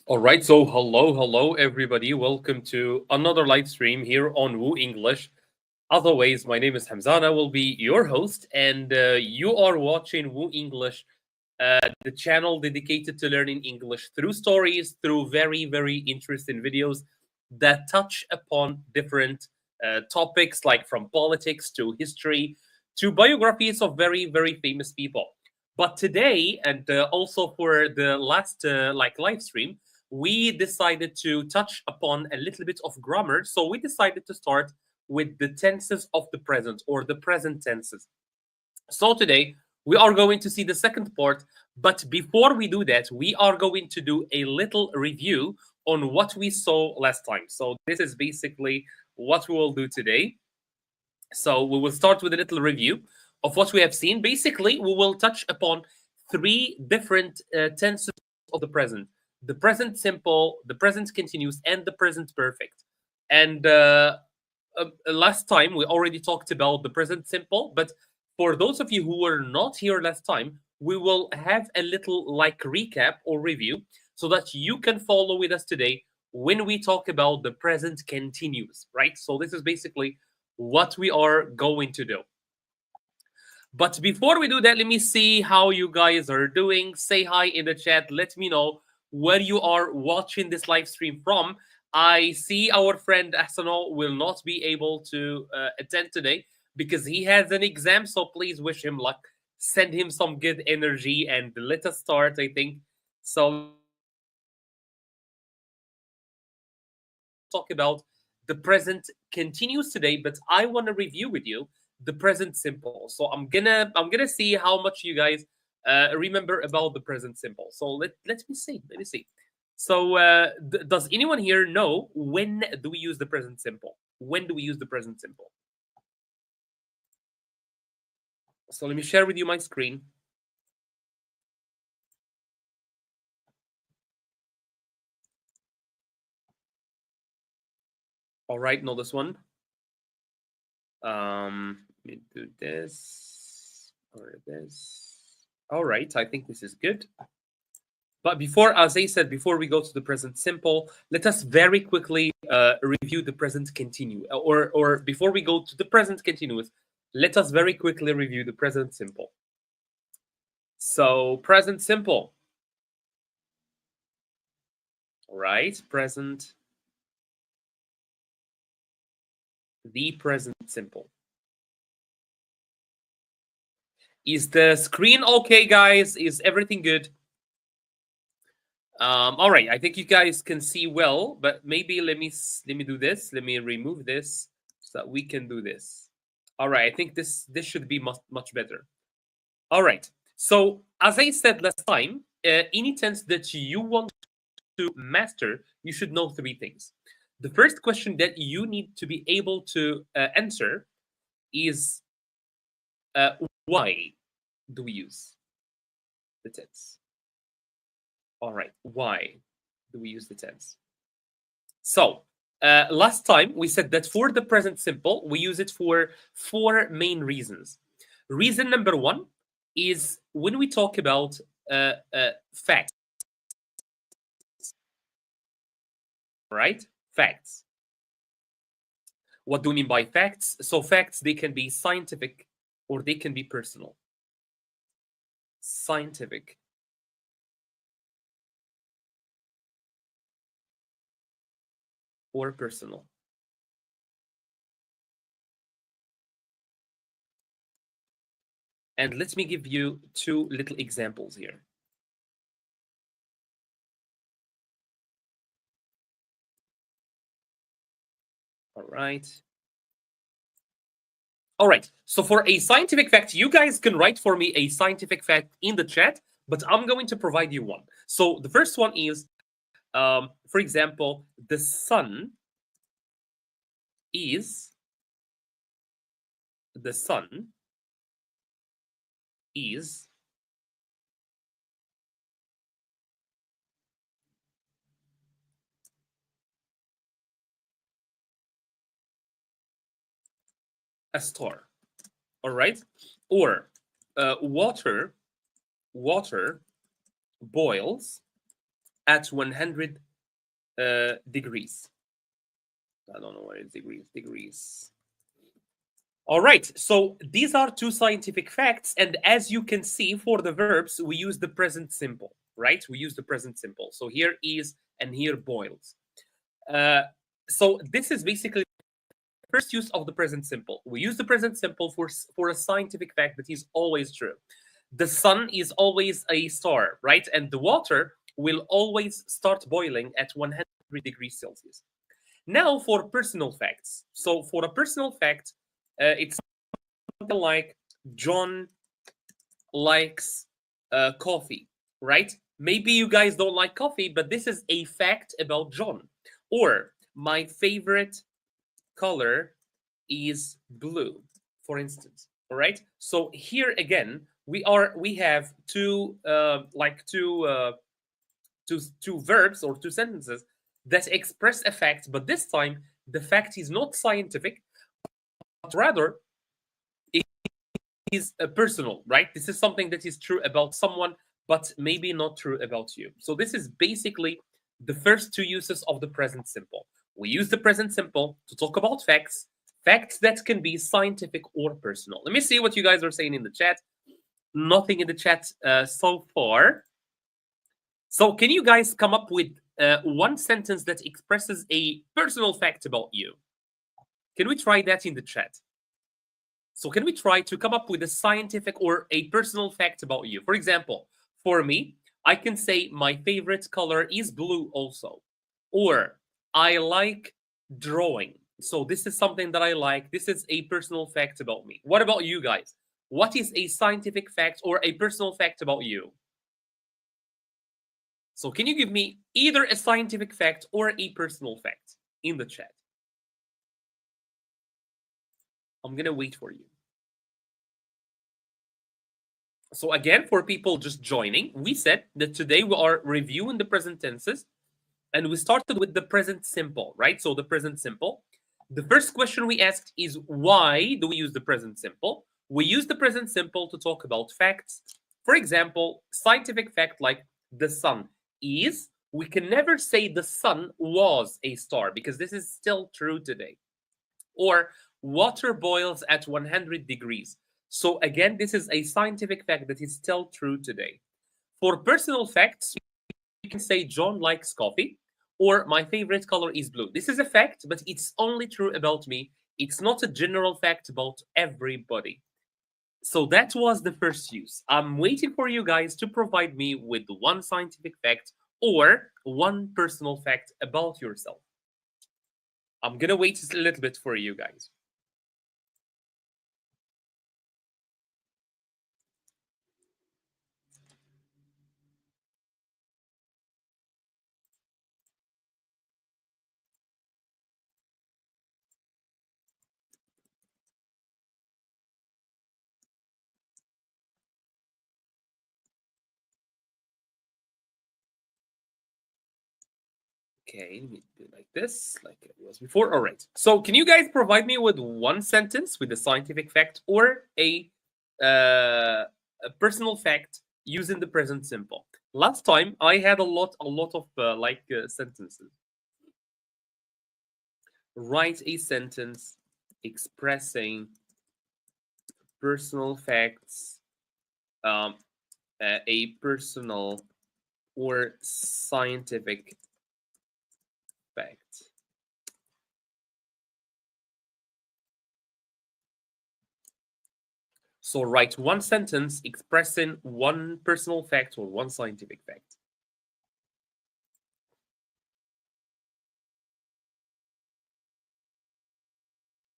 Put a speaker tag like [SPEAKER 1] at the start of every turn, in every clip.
[SPEAKER 1] All right, so hello, everybody. Welcome to another live stream here on Woo English. Otherwise, my name is Hamza and I will be your host, and you are watching Woo English, the channel dedicated to learning English through stories, through very interesting videos that touch upon different topics, like from politics to history to biographies of very famous people. But today, and also for the last live stream, we decided to touch upon a little bit of grammar. So we decided to start with the tenses of the present or the present tenses. So today we are going to see the second part, but before we do that, we are going to do a little review on what we saw last time. So this is basically what we will do today. So we will start with a little review of what we have seen. Basically, we will touch upon three different tenses of the present: the present simple, the present continuous, and the present perfect. And last time we already talked about the present simple, but for those of you who were not here last time, we will have a little recap or review so that you can follow with us today when we talk about the present continuous, right? So this is basically what we are going to do. But before we do that, let me see how you guys are doing. Say hi in the chat. Let me know where you are watching this live stream from. I see our friend Asano will not be able to attend today because he has an exam. So please wish him luck. Send him some good energy and let us start, I think. So let's start with the present simple. We will talk about the present continuous today, but I want to review with you the present simple. So I'm gonna see how much you guys remember about the present simple. So let me see. Let me see. So does anyone here know when do we use the present simple? When do we use the present simple? So let me share with you my screen. All right, know this one. Let me do this or this. All right, I think this is good. But before, as I said, before we go to the present simple, let us very quickly review the present continue. Or before we go to the present continuous, let us very quickly review the present simple. So present simple. Right, present. The present simple. Is the screen okay, guys? Is everything good? All right, I think you guys can see well, but maybe let me do this. Let me remove this so that we can do this. All right, I think this should be much better. All right. So as I said last time, any tense that you want to master, you should know three things. The first question that you need to be able to answer is why do we use the tense? All right, why do we use the tense? So last time we said that for the present simple, we use it for four main reasons. Reason number one is when we talk about facts, right? Facts. What do we mean by facts? So facts, they can be scientific or they can be personal. Scientific. Or personal. And let me give you two little examples here. All right. All right. So for a scientific fact, you guys can write for me a scientific fact in the chat, but I'm going to provide you one. So the first one is, for example, the sun is a star. All right. Or water boils at 100 degrees. I don't know what is degrees. All right, so these are two scientific facts, and as you can see, for the verbs, we use the present simple, right? We use the present simple. So here is and here boils. So this is basically the first use of the present simple. We use the present simple for a scientific fact that is always true. The sun is always a star, right? And the water will always start boiling at 100 degrees Celsius. Now for personal facts. So for a personal fact, it's something like John likes coffee, right? Maybe you guys don't like coffee, but this is a fact about John. Or my favorite color is blue, for instance. All right. So here again, we have two verbs or two sentences that express a fact, but this time the fact is not scientific, but rather it is personal, right? This is something that is true about someone, but maybe not true about you. So this is basically the first two uses of the present simple. We use the present simple to talk about facts that can be scientific or personal. Let me see what you guys are saying in the chat. Nothing in the chat so far. So can you guys come up with one sentence that expresses a personal fact about you? Can we try that in the chat? So can we try to come up with a scientific or a personal fact about you? For example, for me, I can say my favorite color is blue also. Or I like drawing. So this is something that I like. This is a personal fact about me. What about you guys? What is a scientific fact or a personal fact about you? So can you give me either a scientific fact or a personal fact in the chat? I'm going to wait for you. So again, for people just joining, we said that today we are reviewing the present tenses, and we started with the present simple, right? So the present simple. The first question we asked is, why do we use the present simple? We use the present simple to talk about facts. For example, scientific fact like the sun is, we can never say the sun was a star because this is still true today. Or water boils at 100 degrees. So again, this is a scientific fact that is still true today. For personal facts, you can say John likes coffee, or my favorite color is blue. This is a fact, but it's only true about me. It's not a general fact about everybody. So that was the first use. I'm waiting for you guys to provide me with one scientific fact or one personal fact about yourself. I'm going to wait a little bit for you guys. Okay, let me do it like this, like it was before. All right. So can you guys provide me with one sentence with a scientific fact or a personal fact using the present simple? Last time I had a lot of sentences. Write a sentence expressing personal facts, a personal or scientific fact. So write one sentence expressing one personal fact or one scientific fact.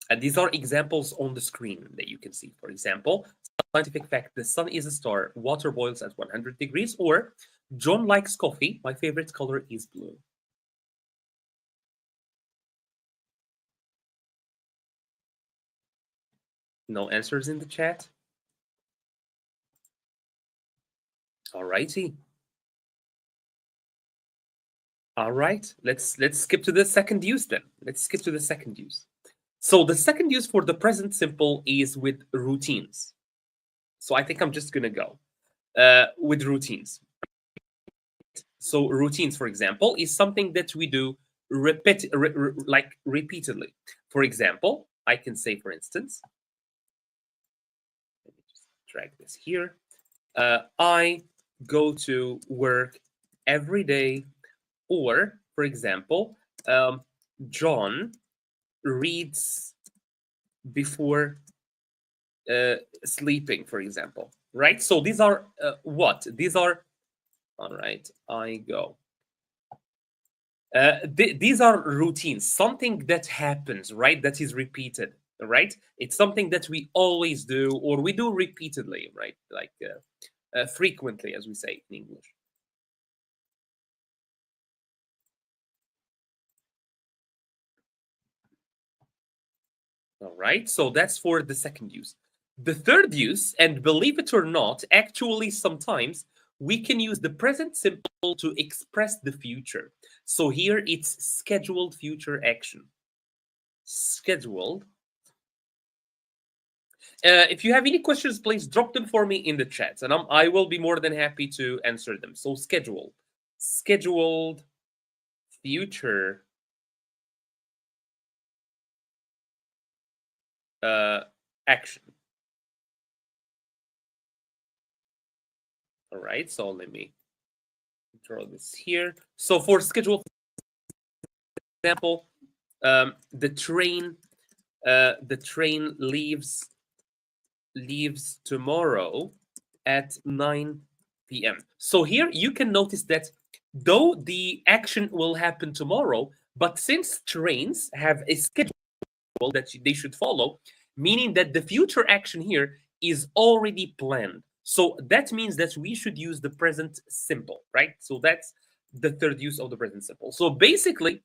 [SPEAKER 1] And these are examples on the screen that you can see. For example, scientific fact, the sun is a star, water boils at 100 degrees, or John likes coffee, my favorite color is blue. No answers in the chat? All righty. All right, let's skip to the second use then. Let's skip to the second use. So the second use for the present simple is with routines. So I think I'm just gonna go with routines. So routines, for example, is something that we do repeatedly. For example, I can say, for instance, let me just drag this here. I go to work every day, or for example, John reads before sleeping, for example, right? So these are what? These are, all right, I go. These are routines, something that happens, right? That is repeated, right? It's something that we always do, or we do repeatedly, right? Like frequently, as we say in English. All right, so that's for the second use. The third use, and believe it or not, actually sometimes we can use the present simple to express the future. So here it's scheduled future action. Scheduled. If you have any questions, please drop them for me in the chat, and I will be more than happy to answer them. So scheduled future action. All right, so let me draw this here. So for schedule, for example, the train leaves tomorrow at 9 p.m. So here you can notice that though the action will happen tomorrow, but since trains have a schedule that they should follow, meaning that the future action here is already planned. So that means that we should use the present simple, right? So that's the third use of the present simple. So basically,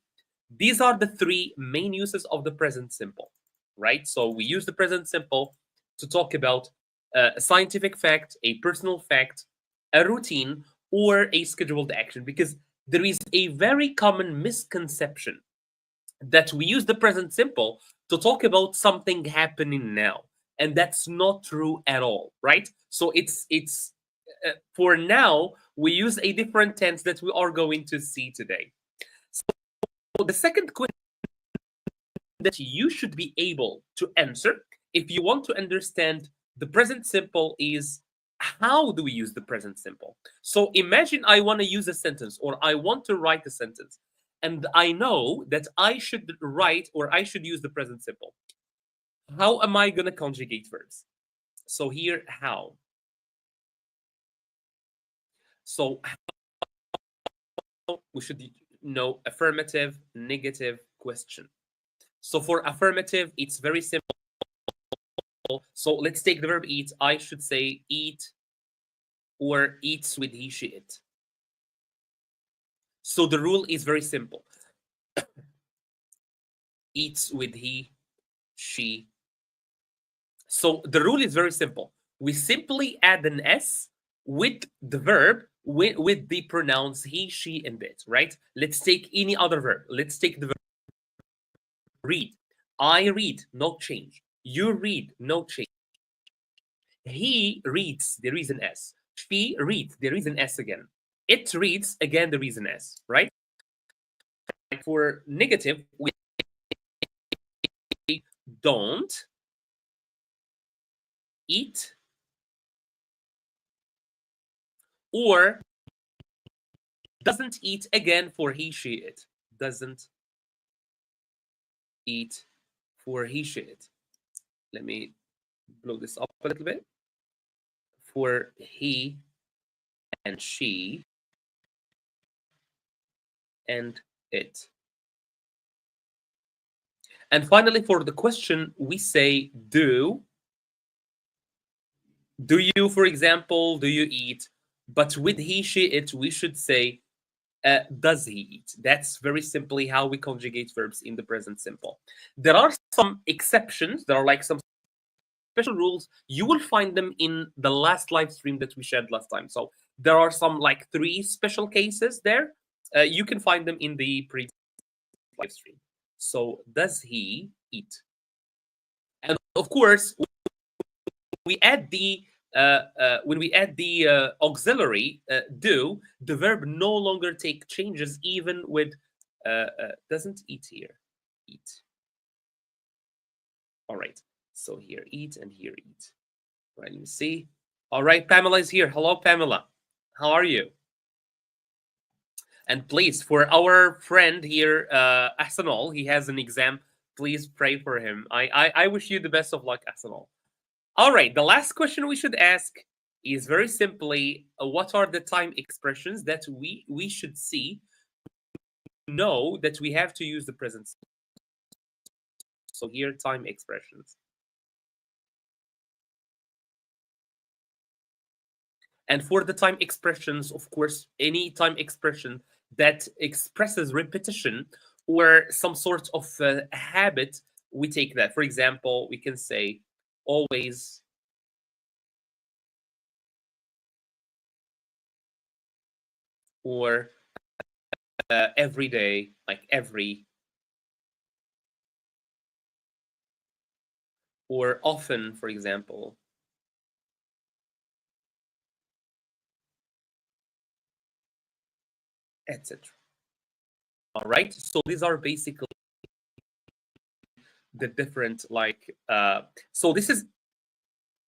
[SPEAKER 1] these are the three main uses of the present simple, right? So we use the present simple to talk about a scientific fact, a personal fact, a routine, or a scheduled action, because there is a very common misconception that we use the present simple to talk about something happening now, and that's not true at all, right? So it's for now we use a different tense that we are going to see today. So the second question that you should be able to answer if you want to understand the present simple is, how do we use the present simple? So imagine I want to use a sentence, or I want to write a sentence, and I know that I should write, or I should use the present simple. How am I going to conjugate verbs? So here, how? So how we should know affirmative, negative, question. So for affirmative, it's very simple. So let's take the verb eat. I should say eat, or eats with he, she, it. So the rule is very simple. Eats with he, she. So the rule is very simple. We simply add an S with the verb, with the pronouns he, she, and it, right? Let's take any other verb. Let's take the verb read. I read, no change. You read, no change. He reads, there is an S. She reads, there is an S again. It reads, again, there is an S, right? For negative, we don't eat, or doesn't eat, again, for he, she, it. Doesn't eat for he, she, it. Let me blow this up a little bit. For he and she and it. And finally, for the question, we say do. Do you, for example, do you eat? But with he, she, it, we should say does he eat? That's very simply how we conjugate verbs in the present simple. There are some exceptions. There are like some special rules. You will find them in the last live stream that we shared last time. So there are some like 3 special cases there. You can find them in the previous live stream. So does he eat? And of course, we add the when we add the auxiliary do, the verb no longer take changes even with doesn't eat here. Eat. All right. So here eat and here eat. All right, let me see. All right, Pamela is here. Hello, Pamela. How are you? And please, for our friend here, Ahsanol, he has an exam. Please pray for him. I wish you the best of luck, Ahsanol. All right, the last question we should ask is very simply, what are the time expressions that we should see to know that we have to use the present? So here, time expressions. And for the time expressions, of course, any time expression that expresses repetition or some sort of habit, we take that. For example, we can say always, or every day, like every, or often, for example. Etc. All right. So these are basically the different so this is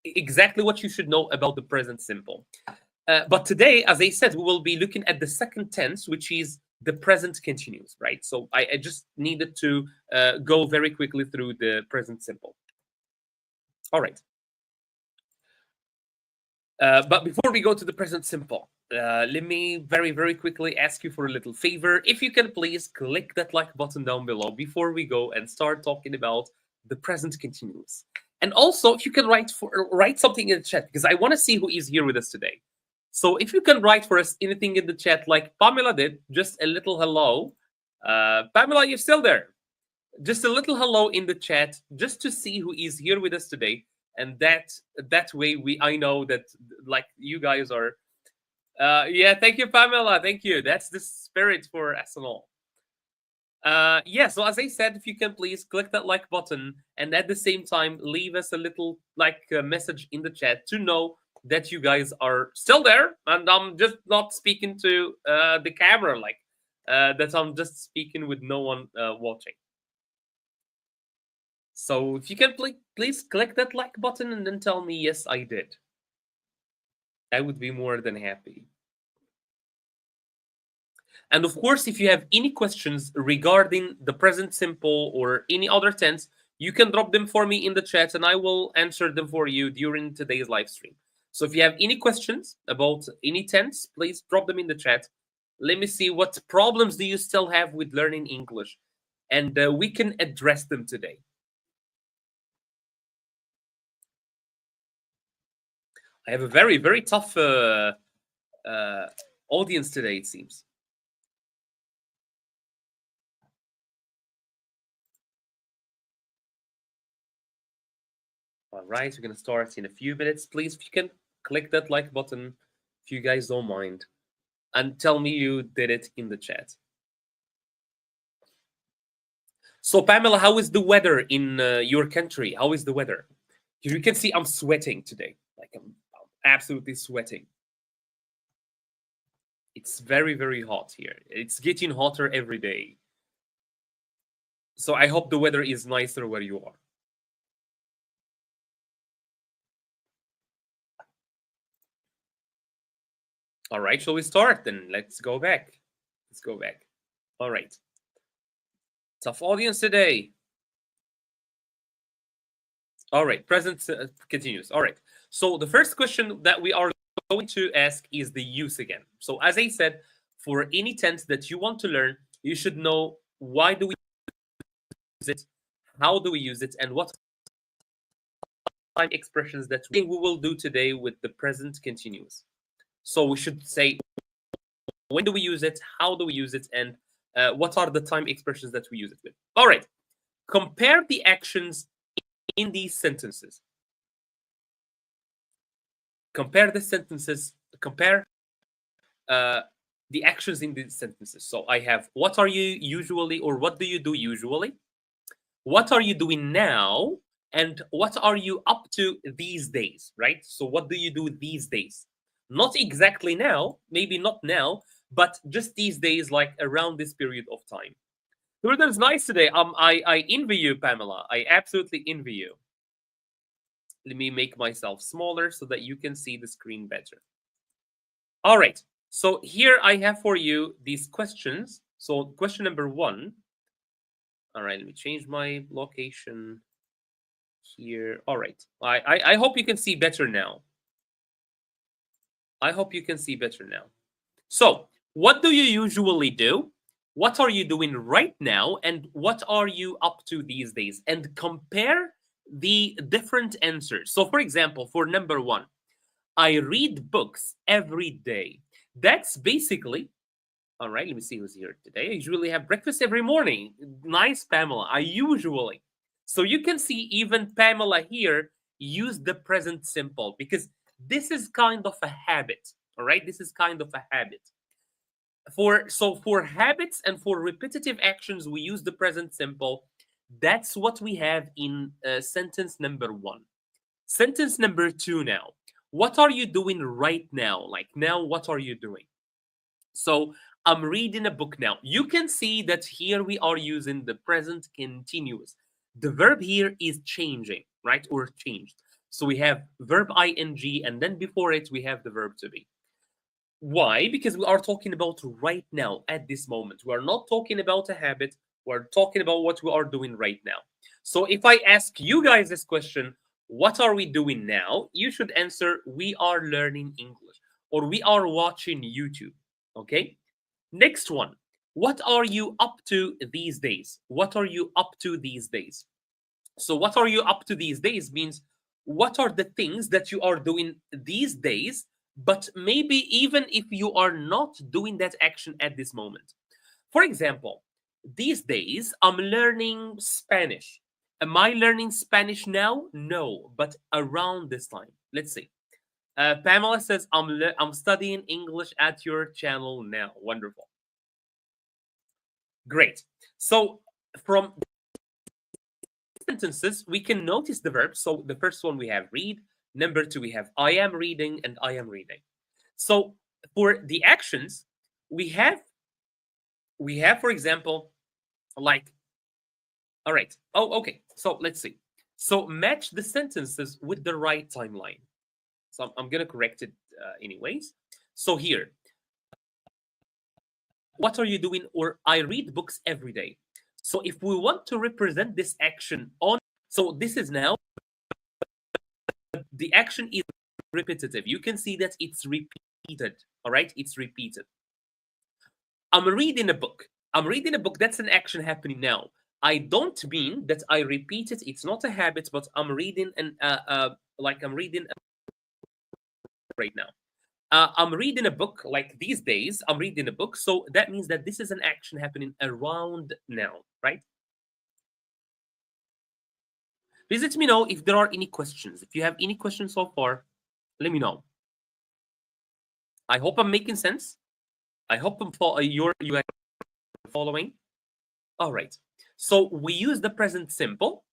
[SPEAKER 1] exactly what you should know about the present simple. But today, as I said, we will be looking at the second tense, which is the present continuous, right? So I just needed to go very quickly through the present simple. All right. But before we go to the present simple, let me very, very quickly ask you for a little favor. If you can please click that like button down below before we go and start talking about the present continuous. And also, if you can write something in the chat, because I want to see who is here with us today. So if you can write for us anything in the chat, like Pamela did, just a little hello. Pamela, you're still there. Just a little hello in the chat, just to see who is here with us today. And that way I know that like you guys are yeah, thank you, Pamela, thank you. That's the spirit for SNL. Yeah, so as I said, if you can please click that like button and at the same time leave us a little message in the chat to know that you guys are still there and I'm just not speaking to the camera, that I'm just speaking with no one watching. So if you can please click that like button and then tell me, yes, I did. I would be more than happy. And of course, if you have any questions regarding the present simple or any other tense, you can drop them for me in the chat and I will answer them for you during today's live stream. So if you have any questions about any tense, please drop them in the chat. Let me see what problems do you still have with learning English, and we can address them today. I have a very, very tough audience today, it seems. All right, we're going to start in a few minutes. Please, if you can click that like button, if you guys don't mind, and tell me you did it in the chat. So, Pamela, how is the weather in your country? How is the weather? You can see I'm sweating today. I'm absolutely sweating. It's very, very hot here. It's getting hotter every day. So I hope the weather is nicer where you are. All right, shall we start then? Let's go back. Let's go back. All right. Tough audience today. All right, present continues. All right. So the first question that we are going to ask is the use again. So as I said, for any tense that you want to learn, you should know why do we use it, how do we use it, and what time expressions that we will do today with the present continuous. So we should say, when do we use it? How do we use it? And what are the time expressions that we use it with? All right. Compare the actions in these sentences. Compare the sentences. Compare the actions in these sentences. So I have, what are you usually, or what do you do usually? What are you doing now? and what are you up to these days, right? So what do you do these days? Not exactly now, maybe not now, but just these days, like around this period of time. The weather is nice today. I envy you, Pamela. I absolutely envy you. Let me make myself smaller so that you can see the screen better. All right. So here I have for you these questions. So question number 1. All right, let me change my location here. All right. I hope you can see better now. I hope you can see better now. So, what do you usually do? What are you doing right now? And what are you up to these days? And compare the different answers. So, for example, for number 1, I read books every day. That's basically, all right, let me see who's here today. I usually have breakfast every morning. Nice, Pamela. I usually. So you can see even Pamela here use the present simple because this is kind of a habit. All right, this is kind of a habit. For habits and for repetitive actions, we use the present simple. That's what we have in sentence number 1. Sentence number 2 now. What are you doing right now? Like now, what are you doing? So I'm reading a book now. You can see that here we are using the present continuous. The verb here is changing, right? Or changed. So we have verb ing, and then before it, we have the verb to be. Why? Because we are talking about right now, at this moment. We are not talking about a habit. We're talking about what we are doing right now. So if I ask you guys this question, what are we doing now? You should answer, we are learning English or we are watching YouTube. Okay. Next one. What are you up to these days? What are you up to these days? So, what are you up to these days means what are the things that you are doing these days, but maybe even if you are not doing that action at this moment. For example, these days I'm learning Spanish. Am I learning Spanish now? No, but around this time. Let's see. Pamela says, I'm studying English at your channel now. Wonderful. Great. So, from sentences, we can notice the verbs. So the first one we have read. Number 2, we have I am reading and I am reading. So for the actions, we have, for example, like, all right. Oh, okay. So let's see. So match the sentences with the right timeline. So I'm gonna correct it anyways. So here, what are you doing? Or I read books every day. So if we want to represent this action on, so this is now the action is repetitive. You can see that it's repeated. All right, it's repeated. I'm reading a book. I'm reading a book. That's an action happening now. I don't mean that I repeat it. It's not a habit, but I'm reading and like I'm reading right now. I'm reading a book like these days. I'm reading a book, so that means that this is an action happening around now, right? Please let me know if there are any questions. If you have any questions so far, let me know. I hope I'm making sense. I hope you are following. All right. So we use the present simple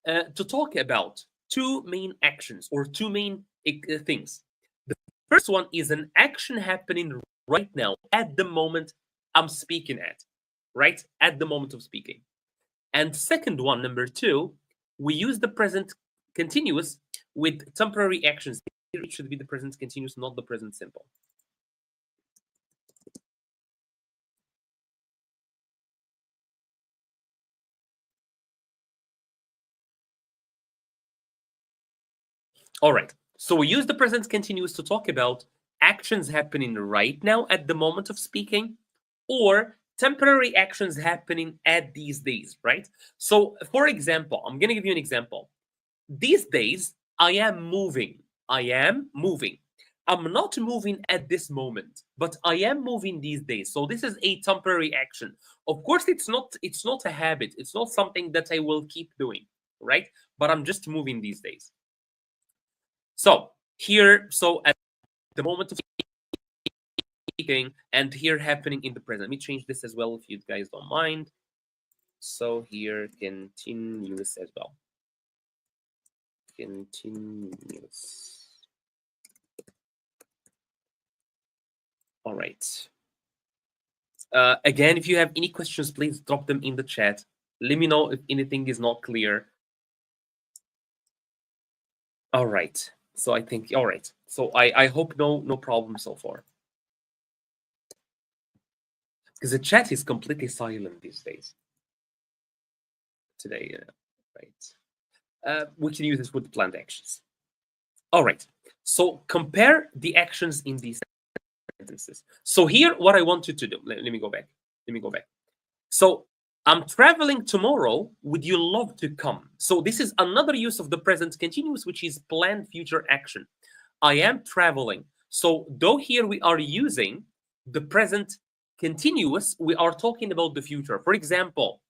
[SPEAKER 1] to talk about two main actions or two main things. The first one is an action happening right now at the moment I'm speaking at, right? At the moment of speaking. And second one, number 2, we use the present continuous with temporary actions. Here it should be the present continuous, not the present simple. All right. So we use the present continuous to talk about actions happening right now at the moment of speaking or temporary actions happening at these days, right? So, for example, I'm going to give you an example. These days, I am moving. I am moving. I'm not moving at this moment, but I am moving these days. So this is a temporary action. Of course, it's not a habit. It's not something that I will keep doing, right? But I'm just moving these days. So here, so at the moment of speaking, and here happening in the present. Let me change this as well if you guys don't mind. So here continuous as well. continuous. All right. Again, if you have any questions, please drop them in the chat. Let me know if anything is not clear. All right. So I think all right. So I hope no problem so far. Because the chat is completely silent these days. Today, right? We can use this with planned actions. All right. So compare the actions in these sentences. So here, what I want you to do. Let me go back. Let me go back. So I'm traveling tomorrow. Would you love to come? So this is another use of the present continuous, which is planned future action. I am traveling. So though here we are using the present continuous, we are talking about the future. For example,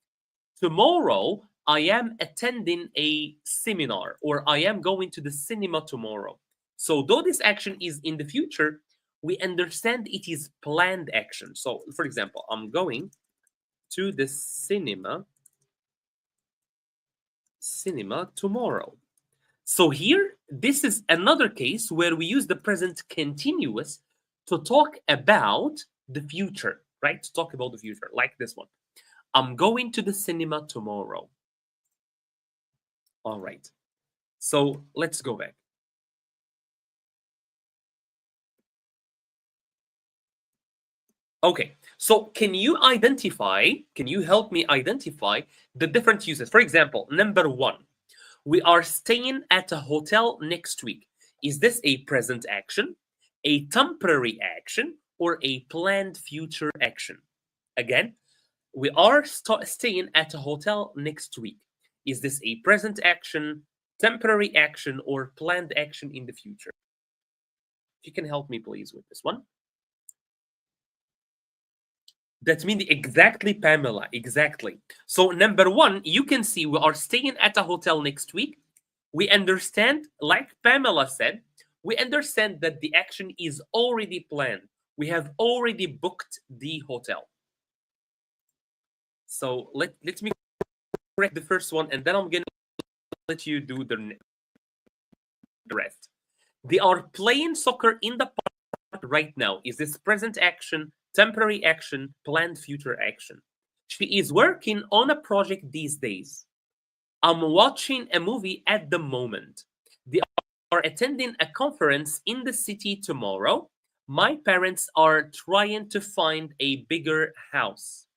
[SPEAKER 1] tomorrow I am attending a seminar, or I am going to the cinema tomorrow. So though this action is in the future, we understand it is planned action. So for example, I'm going to the cinema tomorrow. So here, this is another case where we use the present continuous to talk about the future, right? To talk about the future, like this one. I'm going to the cinema tomorrow. All right. So let's go back. Okay, so can you help me identify the different uses? For example, number one, we are staying at a hotel next week. Is this a present action, a temporary action, or a planned future action? Again, we are staying at a hotel next week. Is this a present action, temporary action, or planned action in the future? If you can help me, please, with this one. That means exactly, Pamela, exactly. So number one, you can see we are staying at a hotel next week. We understand, like Pamela said, we understand that the action is already planned. We have already booked the hotel. So let me correct the first one, and then I'm going to let you do the rest. They are playing soccer in the park right now. Is this present action, temporary action, planned future action? She is working on a project these days. I'm watching a movie at the moment. They are attending a conference in the city tomorrow. My parents are trying to find a bigger house.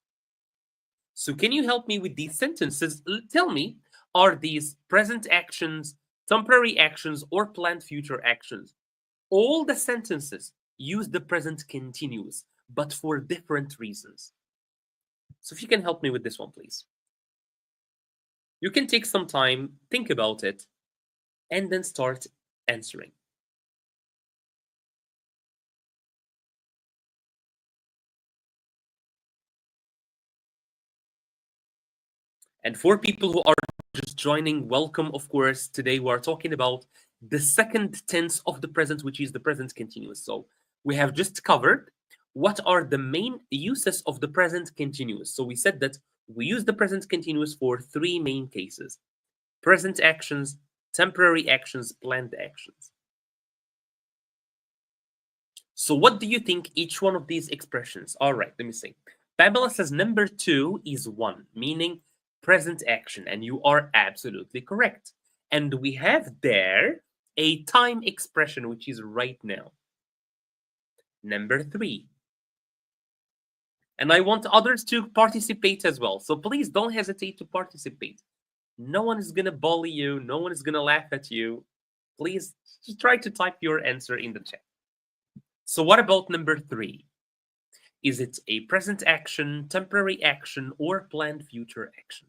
[SPEAKER 1] So can you help me with these sentences? Tell me, are these present actions, temporary actions, or planned future actions? All the sentences use the present continuous, but for different reasons. So if you can help me with this one, please. You can take some time, think about it, and then start answering. And for people who are just joining, welcome, of course. Today we are talking about the second tense of the present, which is the present continuous. So we have just covered what are the main uses of the present continuous. So we said that we use the present continuous for three main cases: present actions, temporary actions, planned actions. So what do you think each one of these expressions? All right, let me see. Pamela says number 2 is 1, meaning present action, and you are absolutely correct. And we have there a time expression, which is right now. Number 3. And I want others to participate as well. So please don't hesitate to participate. No one is going to bully you. No one is going to laugh at you. Please just try to type your answer in the chat. So what about number 3? Is it a present action, temporary action, or planned future action?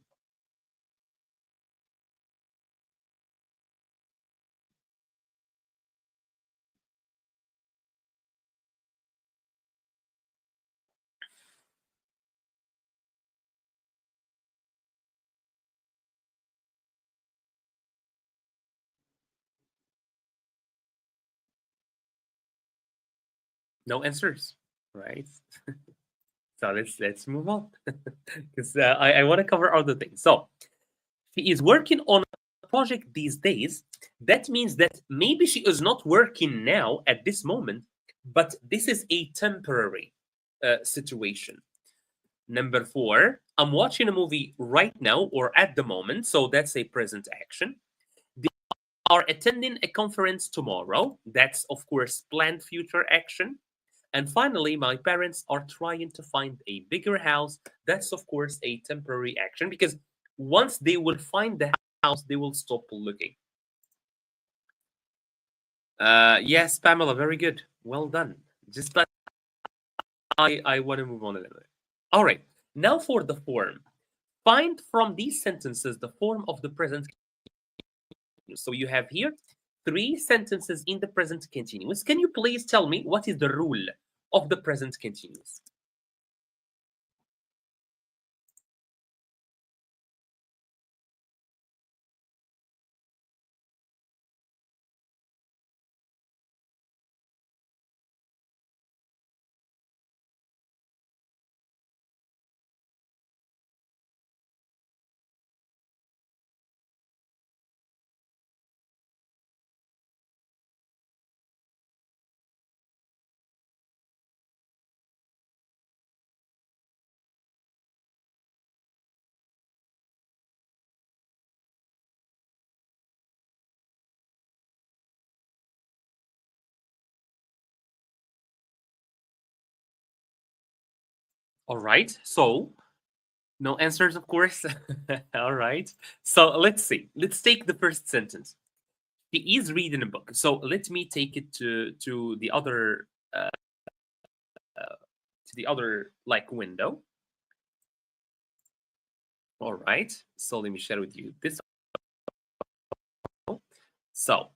[SPEAKER 1] No answers, right? So let's move on because I want to cover other things. So he is working on project these days, that means that maybe she is not working now at this moment, but this is a temporary situation. Number four, I'm watching a movie right now or at the moment, so that's a present action. They are attending a conference tomorrow, that's of course planned future action. And finally, my parents are trying to find a bigger house, that's of course a temporary action because once they will find the house, they will stop looking. Yes, Pamela, very good. Well done. Just that I want to move on a little bit. All right. Now for the form. Find from these sentences the form of the present continuous. So you have here three sentences in the present continuous. Can you please tell me what is the rule of the present continuous? All right. So no answers, of course. All right. So let's see. Let's take the first sentence. She is reading a book. So let me take it to the other like window. All right. So let me share with you this. So,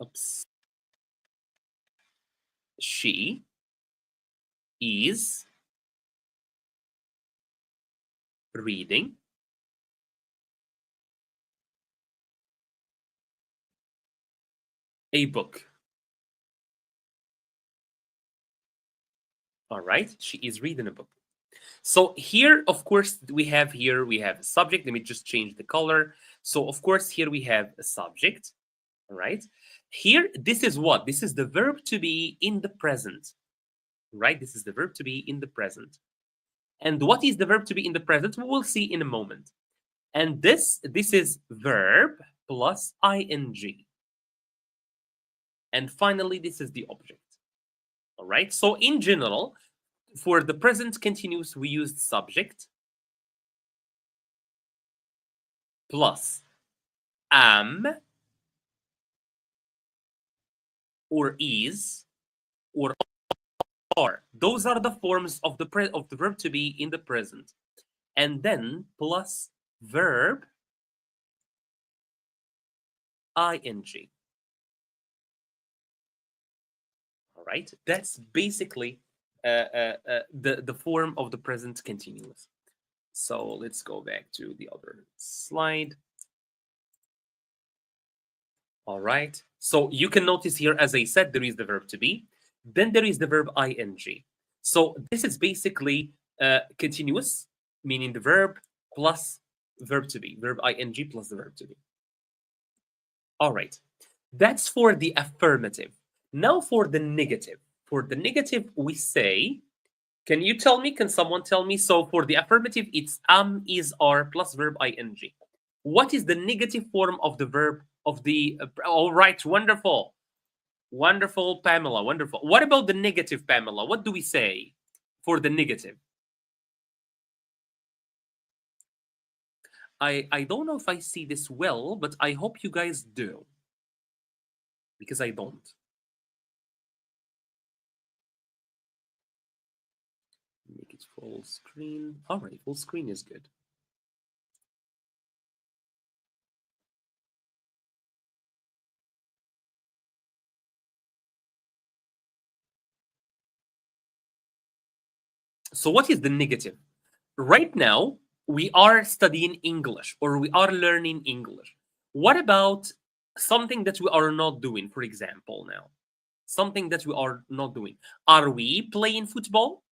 [SPEAKER 1] oops. She is reading a book. All right. She is reading a book. So here, of course, we have a subject. Let me just change the color. So of course, here we have a subject. All right. Here, this is what? This is the verb to be in the present. Right? This is the verb to be in the present. And what is the verb to be in the present? We will see in a moment. And this is verb plus ing. And finally, this is the object. All right. So in general, for the present continuous, we used subject plus am or is or are. Those are the forms of the verb to be in the present. And then plus verb ing. All right. That's basically the form of the present continuous. So let's go back to the other slide. All right. So you can notice here, as I said, there is the verb to be. Then there is the verb ing. So this is basically continuous, meaning the verb plus verb to be, verb ing plus the verb to be. All right. That's for the affirmative. Now for the negative. For the negative, we say, can you tell me, can someone tell me? So for the affirmative, it's am, is, are plus verb ing. What is the negative form of the verb of the, all right, wonderful. Wonderful, Pamela, wonderful. What about the negative, Pamela? What do we say for the negative? I don't know if I see this well, but I hope you guys do. Because I don't. Make it full screen. All right, full screen is good. So what is the negative? Right now, we are studying English or we are learning English. What about something that we are not doing, for example, now? Something that we are not doing. Are we playing football?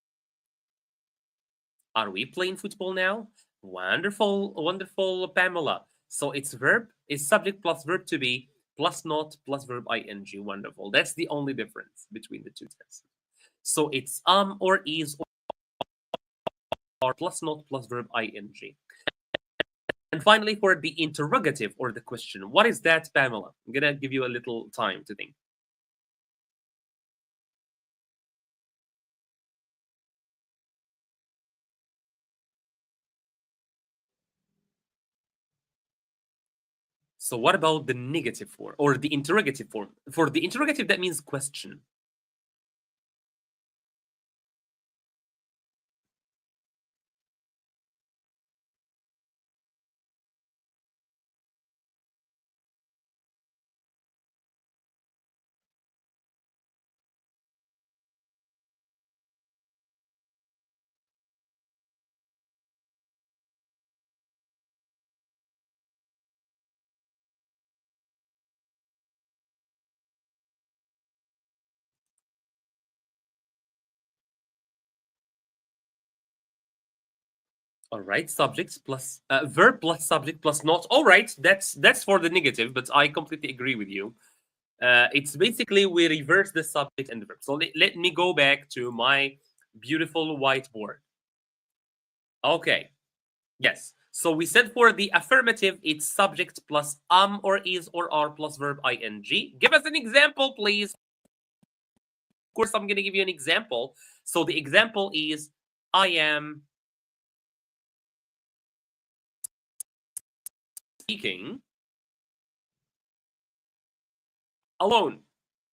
[SPEAKER 1] Are we playing football now? Wonderful, wonderful, Pamela. So it's verb, it's subject plus verb to be plus not plus verb ing. Wonderful. That's the only difference between the two tenses. So it's or is or plus not plus verb ing. And finally, for the interrogative or the question, what is that, Pamela? I'm gonna give you a little time to think. So what about the negative form or the interrogative form? For the interrogative, that means question. All right, subject plus verb plus subject plus not. All right, that's for the negative, but I completely agree with you. It's basically we reverse the subject and the verb. So let me go back to my beautiful whiteboard. Okay, yes. So we said for the affirmative, it's subject plus or is or are plus verb ing. Give us an example, please. Of course, I'm going to give you an example. So the example is I am speaking alone.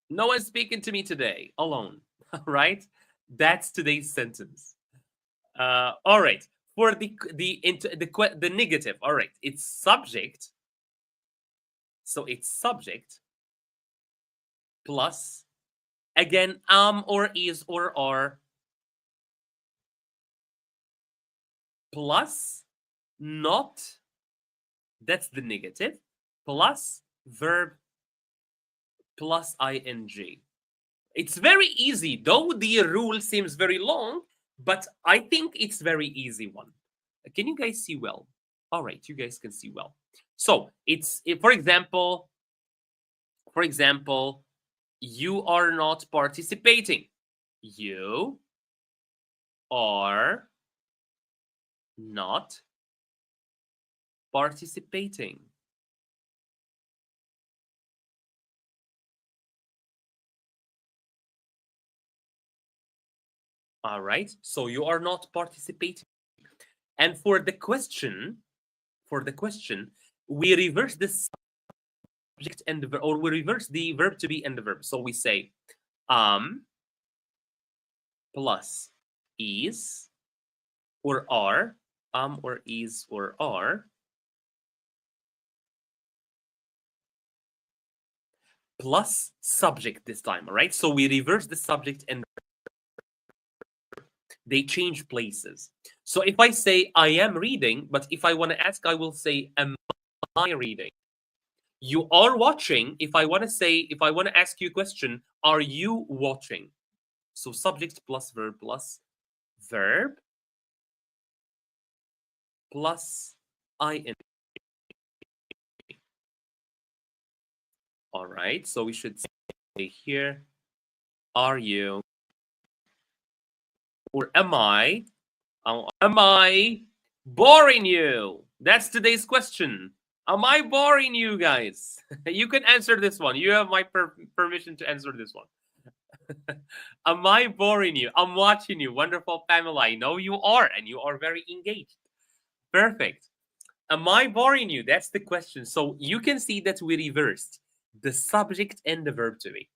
[SPEAKER 1] No one's speaking to me today. Alone. Right? That's today's sentence. All right. For the negative, all right, it's subject. So it's subject plus again or is or are plus not. That's the negative plus verb plus ing. It's very easy, though the rule seems very long, but I think it's very easy one. Can you guys see well? All right, you guys can see well. So it's for example, you are not participating. You are not participating. All right, so you are not participating. And for the question, we reverse this subject and the verb, or we reverse the verb to be and the verb. So we say plus is or are, or is or are, plus subject this time, all right? So we reverse the subject and they change places. So if I say I am reading, but if I want to ask, I will say am I reading? You are watching. If I want to ask you a question, are you watching? So subject plus verb plus ing. All right. So we should say here, are you or am I? Am I boring you? That's today's question. Am I boring you guys? You can answer this one. You have my permission to answer this one. Am I boring you? I'm watching you. Wonderful, Pamela. I know you are, and you are very engaged. Perfect. Am I boring you? That's the question. So you can see that we reversed the subject and the verb to be.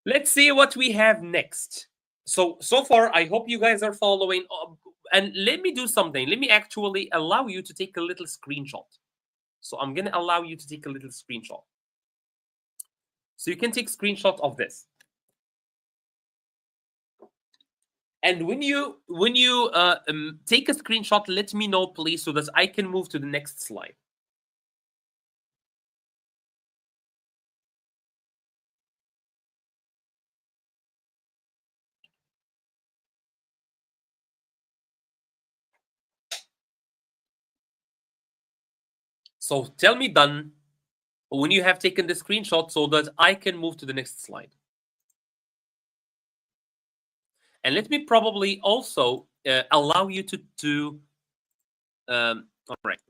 [SPEAKER 1] Let's see what we have next. So far, I hope you guys are following. And let me do something. Let me actually allow you to take a little screenshot. So I'm gonna allow you to take a little screenshot. So you can take screenshot of this. And when you take a screenshot, let me know, please, so that I can move to the next slide. So tell me done when you have taken the screenshot so that I can move to the next slide. And let me probably also allow you to do. All right.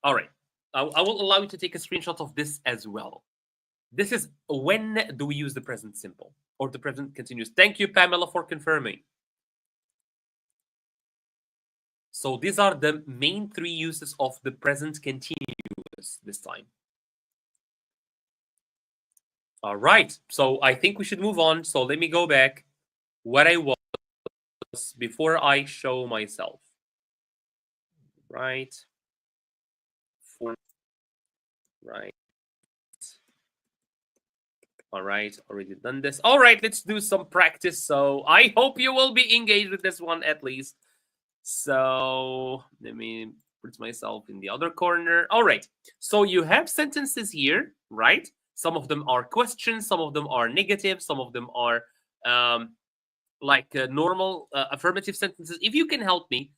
[SPEAKER 1] All right. I will allow you to take a screenshot of this as well. This is when do we use the present simple or the present continuous. Thank you, Pamela, for confirming. So these are the main three uses of the present continuous this time. All right. So I think we should move on. So let me go back where I was before I show myself. Right. Right. All right. Already done this. All right. Let's do some practice. So I hope you will be engaged with this one at least. So let me put myself in the other corner. All right. So you have sentences here, right? Some of them are questions, some of them are negative, some of them are like normal affirmative sentences. If you can help me,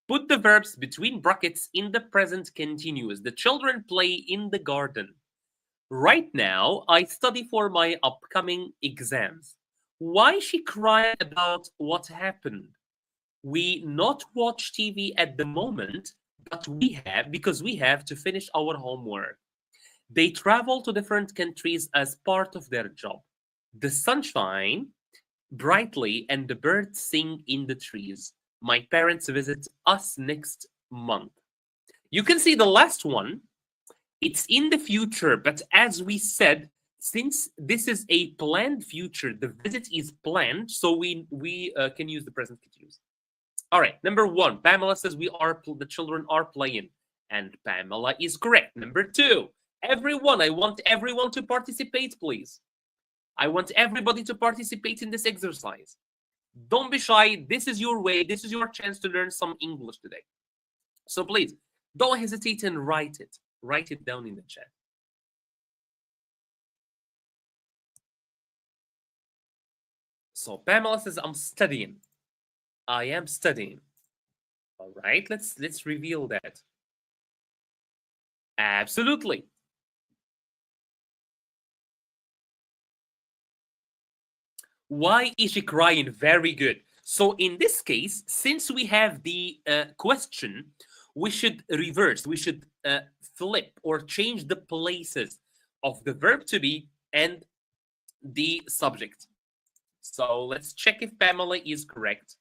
[SPEAKER 1] put the verbs between brackets in the present continuous. The children play in the garden. Right now, I study for my upcoming exams. Why she cried about what happened? We not watch TV at the moment, but we have because we have to finish our homework. They travel to different countries as part of their job. The sunshine brightly and the birds sing in the trees. My parents visit us next month. You can see the last one. It's in the future, but as we said, since this is a planned future, the visit is planned, so we can use the present continuous. All right, number one, Pamela says the children are playing, and Pamela is correct. Number two, everyone, I want everyone to participate, please. I want everybody to participate in this exercise. Don't be shy. This is your way. This is your chance to learn some English today. So please, don't hesitate and write it. Write it down in the chat. So Pamela says, I'm studying. I am studying. All right, let's reveal that. Absolutely. Why is she crying? Very good. So in this case, since we have the question, we should reverse. We should flip or change the places of the verb to be and the subject. So let's check if Pamela is correct.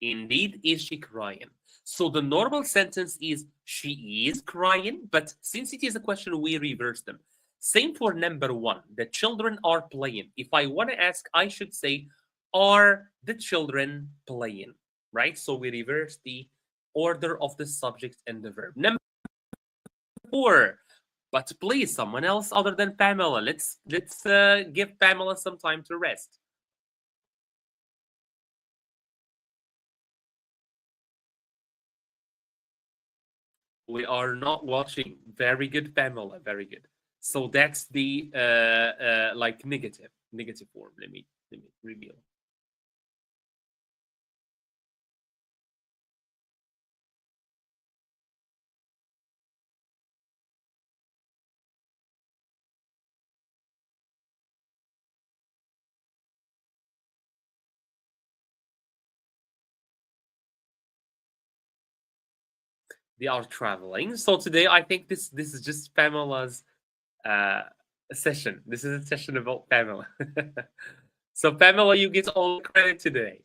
[SPEAKER 1] Indeed, is she crying? So the normal sentence is she is crying, but since it is a question, we reverse them. Same for number one. The children are playing. If I want to ask, I should say, are the children playing? Right? So we reverse the order of the subject and the verb. Number four. But please, someone else other than Pamela. Let's give Pamela some time to rest. We are not watching. Very good, Pamela. Very good. So that's the like negative form. Let me reveal. They are traveling. So today I think this is just Pamela's uh session. This is a session about Pamela. So Pamela, you get all the credit today.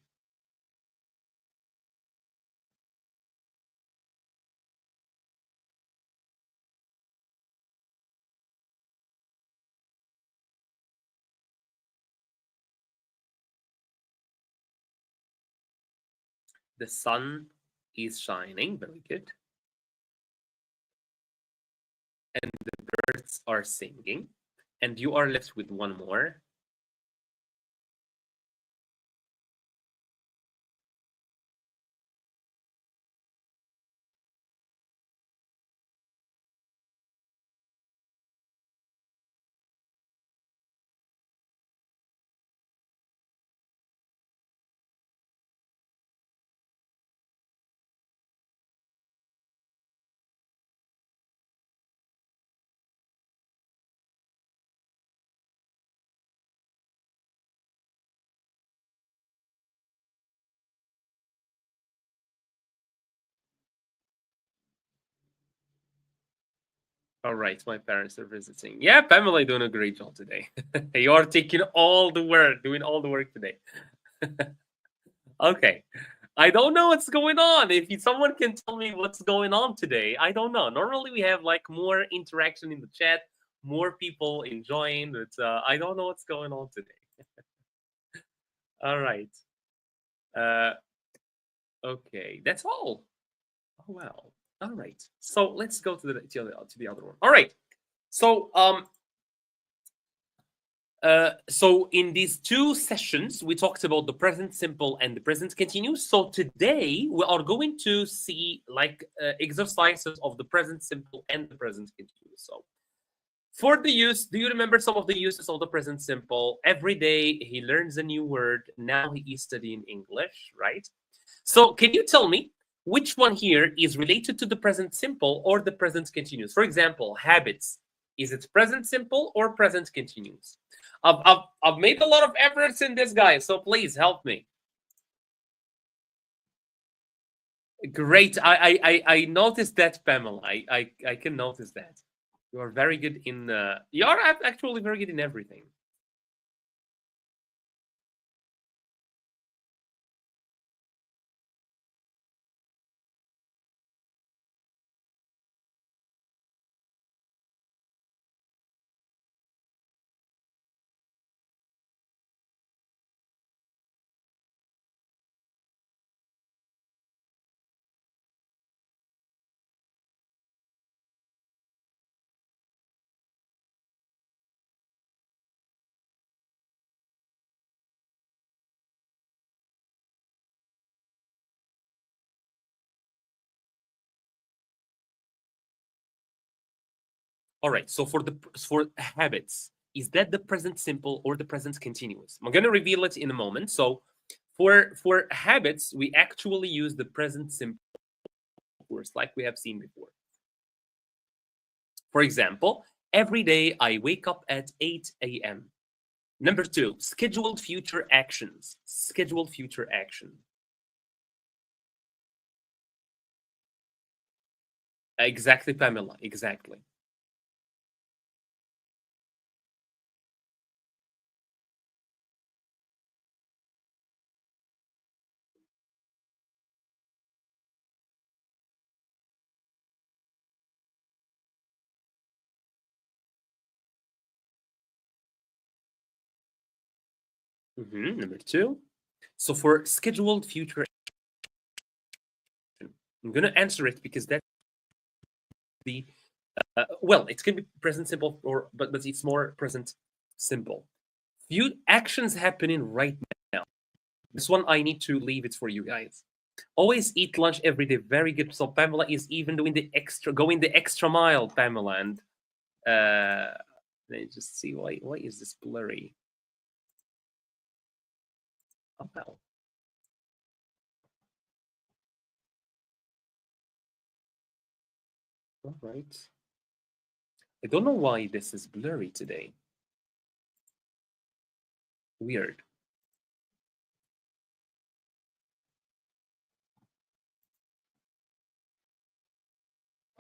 [SPEAKER 1] The sun is shining. Very good. And the birds are singing. And you are left with one more. All right, my parents are visiting. Yeah, Pamela, doing a great job today. You are taking all the work, doing all the work today. Okay. I don't know what's going on. If someone can tell me what's going on today, I don't know. Normally we have like more interaction in the chat, more people enjoying. But I don't know what's going on today. All right. Uh, okay, that's all. Oh wow. All right. So let's go to the other one. All right. So so in these two sessions, we talked about the present simple and the present continuous. So today we are going to see like exercises of the present simple and the present continuous. So for the use, do you remember some of the uses of the present simple? Every day he learns a new word. Now he is studying English, right? So can you tell me which one here is related to the present simple or the present continuous? For example, habits. Is it present simple or present continuous? I've made a lot of efforts in this, guys, so please help me. Great. I noticed that, Pamela. I can notice that. You are very good in you are actually very good in everything. All right. So for habits, is that the present simple or the present continuous? I'm going to reveal it in a moment. So for habits, we actually use the present simple words like we have seen before. For example, every day I wake up at 8 a.m. Number two, scheduled future actions. Scheduled future action. Exactly, Pamela. Exactly. Number two. So for scheduled future action, I'm going to answer it because that's the well, it can be present simple or but it's more present simple. Few actions happening right now. This one I need to leave it for you guys. Always eat lunch every day. Very good. So Pamela is even doing the extra, going the extra mile, Pamela. And let me just see why is this blurry? Oh well. All right. I don't know why this is blurry today. Weird.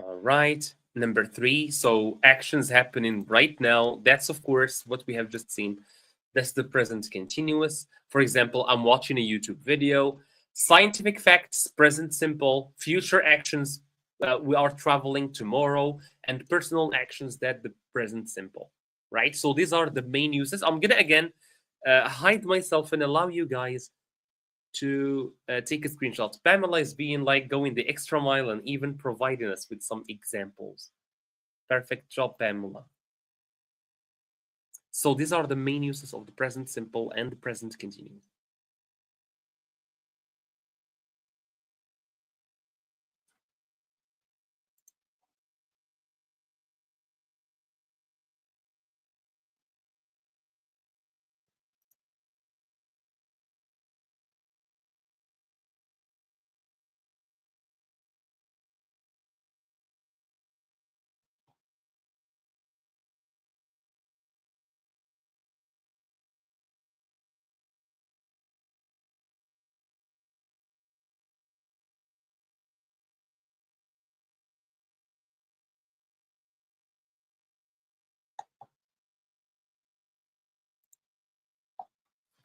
[SPEAKER 1] All right. Number three. So actions happening right now. That's of course what we have just seen. That's the present continuous. For example, I'm watching a YouTube video. Scientific facts, present simple. Future actions, we are traveling tomorrow. And personal actions, that the present simple. Right? So these are the main uses. I'm going to again hide myself and allow you guys to take a screenshot. Pamela is being like going the extra mile and even providing us with some examples. Perfect job, Pamela. So these are the main uses of the present simple and the present continuous.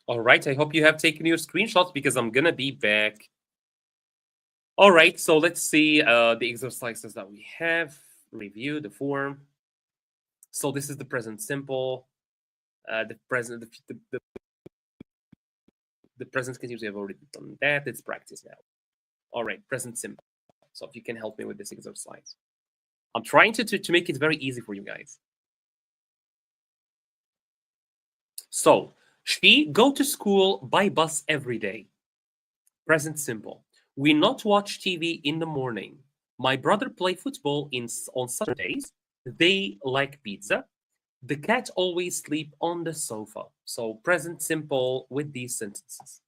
[SPEAKER 1] All right, I hope you have taken your screenshots because I'm gonna be back. All right, so let's see the exercises that we have. Review the form. So this is the present simple. The present, the present continuous. We have already done that. It's practice now. All right, present simple. So if you can help me with this exercise, I'm trying to make it very easy for you guys. So she go to school by bus every day. Present simple. We not watch TV in the morning. My brother play football on Saturdays. They like pizza. The cat always sleep on the sofa. So present simple with these sentences.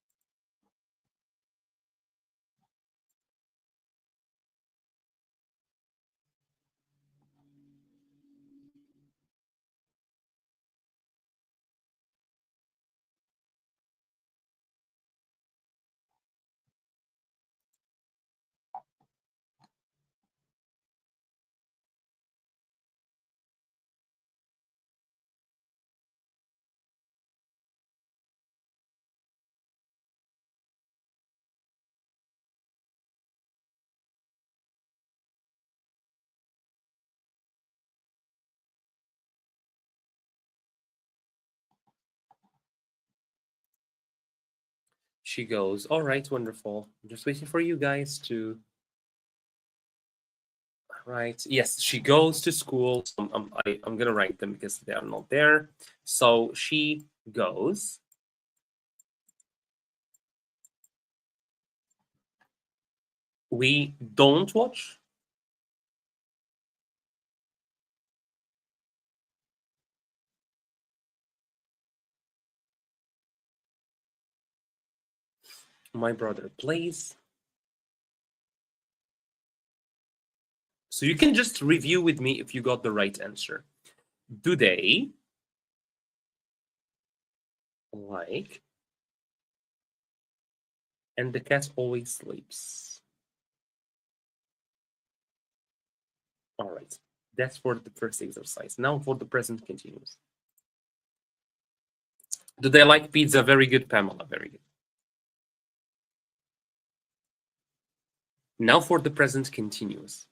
[SPEAKER 1] She goes, all right, wonderful. I'm just waiting for you guys to. Right. Yes, she goes to school. So I'm gonna write them because they are not there. So she goes. We don't watch. My brother plays. So you can just review with me if you got the right answer. Do they like? And the cat always sleeps. All right. That's for the first exercise. Now for the present continuous. Do they like pizza? Very good, Pamela. Very good. Now for the present continuous.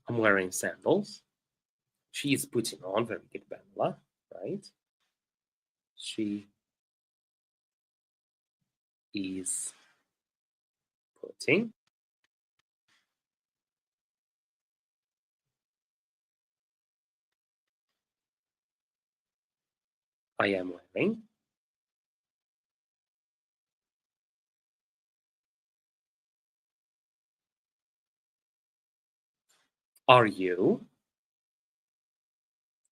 [SPEAKER 1] I'm wearing sandals. She is putting on, very good, Pamela, right? She is putting. I am wearing. Are you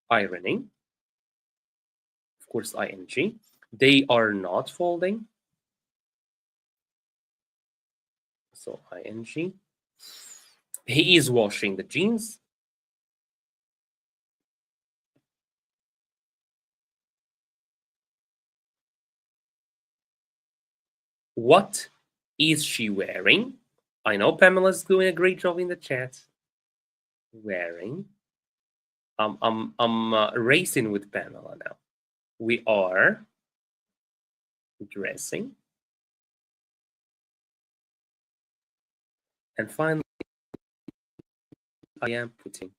[SPEAKER 1] ironing? Of course, ing. They are not folding. So ing. He is washing the jeans. What is she wearing? I know Pamela's doing a great job in the chat. Wearing. I'm racing with Pamela now. We are dressing. And finally, I am putting.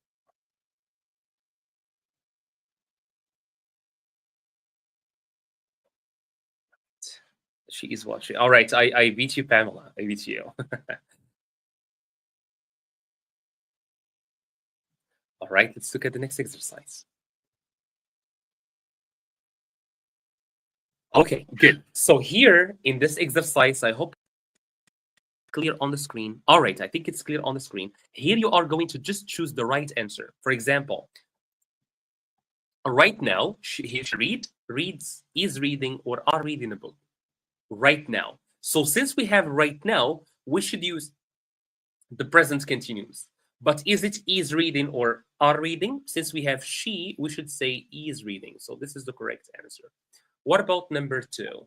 [SPEAKER 1] She is watching. All right, I beat you, Pamela. I beat you. All right, let's look at the next exercise. Okay, good. So here in this exercise, I hope clear on the screen. All right, I think it's clear on the screen. Here you are going to just choose the right answer. For example, right now, he should read, reads, is reading, or are reading a book. Right now. So since we have right now, we should use the present continuous. But is it is reading or are reading? Since we have she, we should say is reading. So this is the correct answer. What about number 2?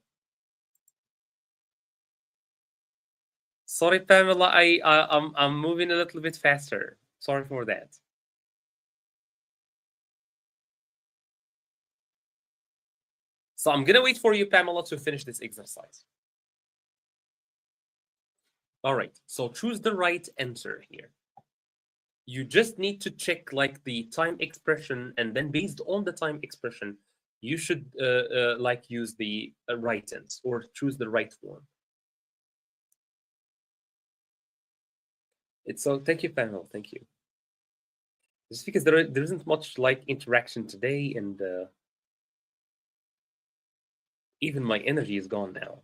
[SPEAKER 1] Sorry, Pamela, I'm moving a little bit faster. Sorry for that. So I'm gonna wait for you, Pamela, to finish this exercise. All right. So choose the right answer here. You just need to check like the time expression, and then based on the time expression, you should like use the right tense or choose the right form. It's so thank you, panel. Thank you. Just because there isn't much like interaction today, and even my energy is gone now.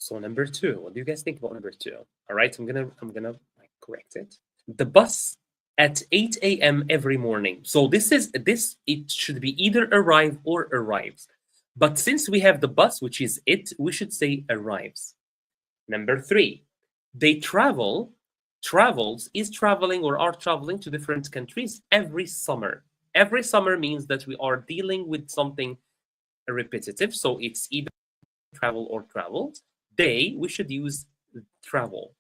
[SPEAKER 1] So number 2, what do you guys think about number 2? All right, I'm gonna like correct it. The bus at 8 a.m. every morning. So this it should be either arrive or arrives. But since we have the bus, which is it, we should say arrives. Number 3, they travels is traveling or are traveling to different countries every summer. Every summer means that we are dealing with something repetitive. So it's either travel or traveled. They, we should use travel.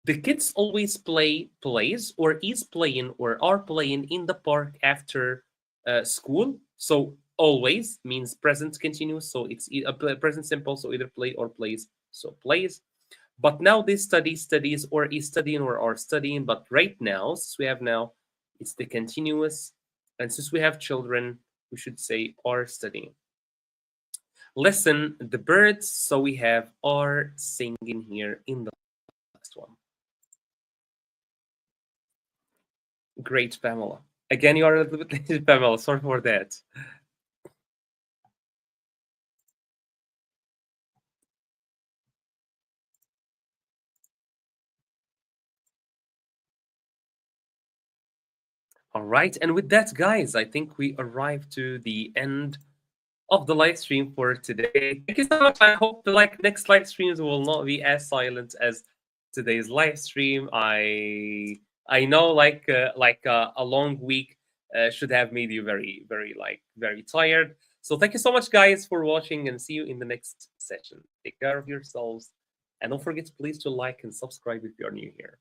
[SPEAKER 1] The kids always plays or is playing or are playing in the park after school. So always means present continuous. So it's a present simple. So either play or plays. So plays. But now they studies or is studying or are studying. But right now, since we have now, it's the continuous. And since we have children, we should say are studying. Listen the birds. So we have are singing here in the last one. Great, Pamela. Again, you are a little bit late, Pamela. Sorry for that. All right, and with that, guys, I think we arrived to the end of the live stream for today. Thank you so much. I hope the next live streams will not be as silent as today's live stream. I know a long week should have made you very tired. So thank you so much, guys, for watching, and see you in the next session. Take care of yourselves, and don't forget, please, to like and subscribe if you're new here.